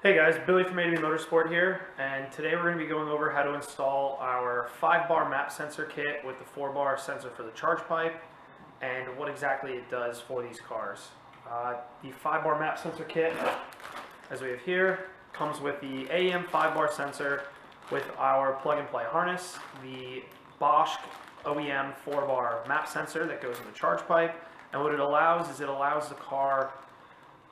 Hey guys, Billy from A2B Motorsport here, and today we're going to be going over how to install our 5-bar map sensor kit with the 4-bar sensor for the charge pipe and what exactly it does for these cars. The 5-bar map sensor kit, as we have here, comes with the AEM 5-bar sensor with our plug-and-play harness, the Bosch OEM 4-bar map sensor that goes in the charge pipe, and what it allows is it allows the car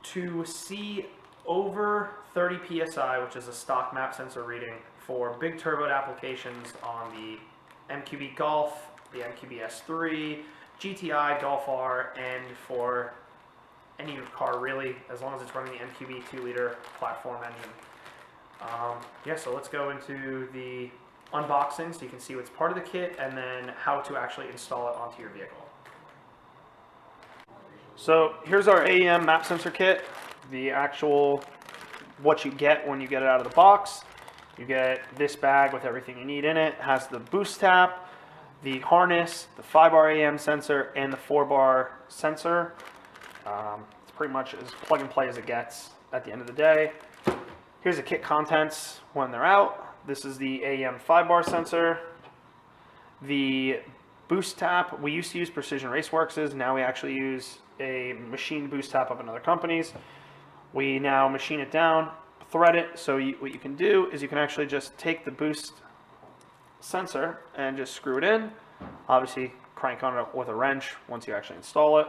to see over 30 psi, which is a stock map sensor reading for big turbo applications on the MQB Golf, the MQB S3, GTI, Golf R, and for any car really, as long as it's running the MQB 2-liter platform engine. Yeah, so let's go into the unboxing so you can see what's part of the kit and then how to actually install it onto your vehicle. So here's our AEM map sensor kit. The actual, what you get when you get it out of the box. You get this bag with everything you need in it. It has the boost tap, the harness, the 5-bar AEM sensor, and the 4-bar sensor. It's pretty much as plug and play as it gets at the end of the day. Here's the kit contents when they're out. This is the AEM 5-bar sensor. The boost tap, we used to use Precision Raceworks', now we actually use a machined boost tap of another company's. We now machine it down, thread it, so what you can do is you can actually just take the boost sensor and just screw it in. Obviously, crank on it with a wrench once you actually install it.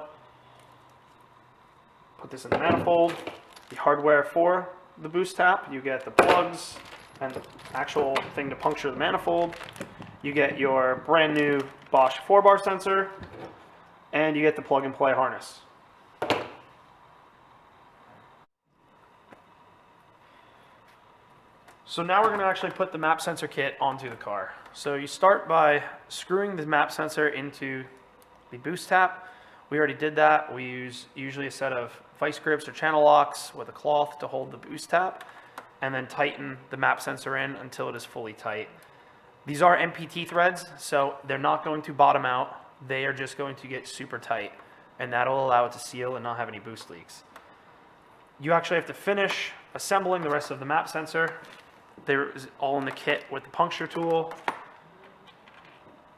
Put this in the manifold. The hardware for the boost tap, you get the plugs and the actual thing to puncture the manifold. You get your brand new Bosch 4-bar sensor, and you get the plug-and-play harness. So now we're going to actually put the map sensor kit onto the car. So you start by screwing the map sensor into the boost tap. We already did that. We use usually a set of vice grips or channel locks with a cloth to hold the boost tap, and then tighten the map sensor in until it is fully tight. These are MPT threads, so they're not going to bottom out. They are just going to get super tight, and that'll allow it to seal and not have any boost leaks. You actually have to finish assembling the rest of the map sensor. They're all in the kit with the puncture tool.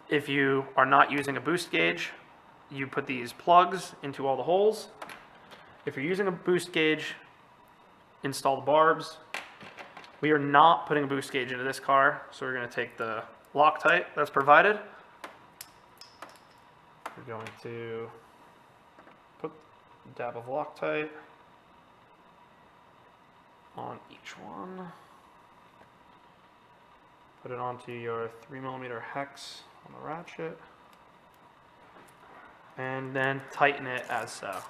If you are not using a boost gauge, you put these plugs into all the holes. If you're using a boost gauge, install the barbs. We are not putting a boost gauge into this car, so we're going to take the Loctite that's provided. We're going to put a dab of Loctite on each one. Put it onto your 3mm hex on the ratchet, and then tighten it as so.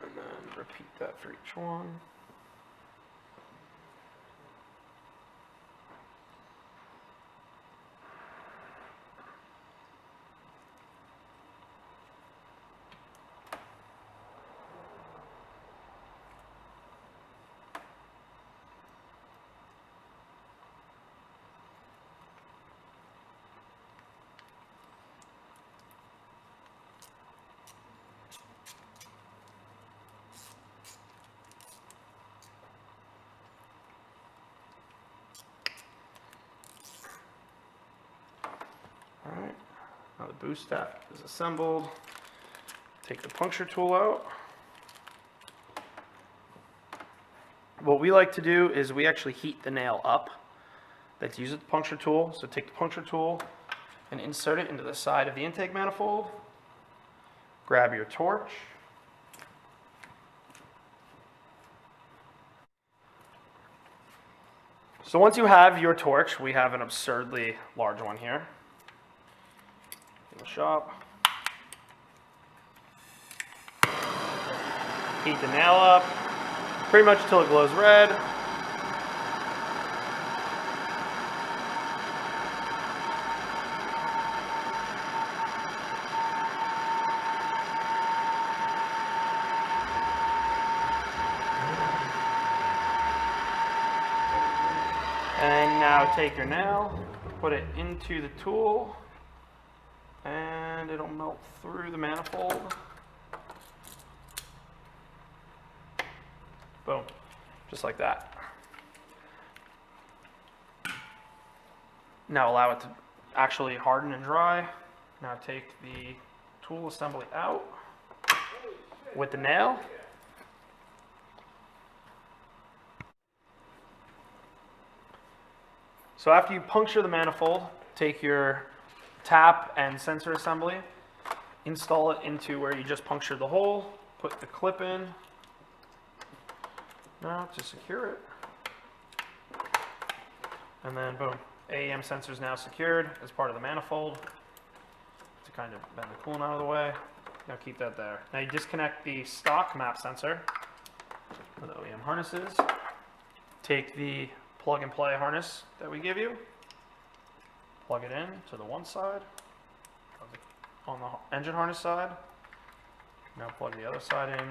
And then repeat that for each one. Alright, now the boost tap is assembled. Take the puncture tool out. What we like to do is we actually heat the nail up. Let's use the puncture tool. So take the puncture tool and insert it into the side of the intake manifold. Grab your torch. So once you have your torch, we have an absurdly large one here. In the shop. Heat the nail up, pretty much until it glows red. And now take your nail, put it into the tool, and it'll melt through the manifold. Boom, just like that. Now allow it to actually harden and dry. Now take the tool assembly out with the nail. So after you puncture the manifold, take your tap and sensor assembly, install it into where you just punctured the hole, put the clip in. Now to secure it. And then boom, AEM sensor is now secured as part of the manifold. To kind of bend the coolant out of the way. Now keep that there. Now you disconnect the stock map sensor with OEM harnesses. Take the plug and play harness that we give you. Plug it in to the one side on the engine harness side. Now plug the other side in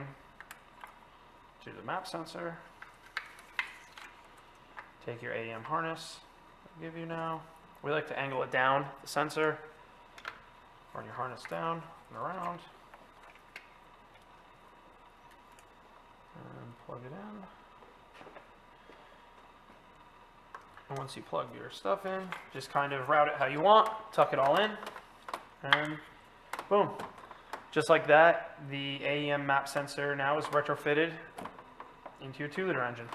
to the map sensor. Take your AEM harness that we give you now. We like to angle it down, the sensor. Run your harness down and around. And plug it in. And once you plug your stuff in, just kind of route it how you want, tuck it all in, and boom. Just like that, the AEM map sensor now is retrofitted into your 2-liter engine.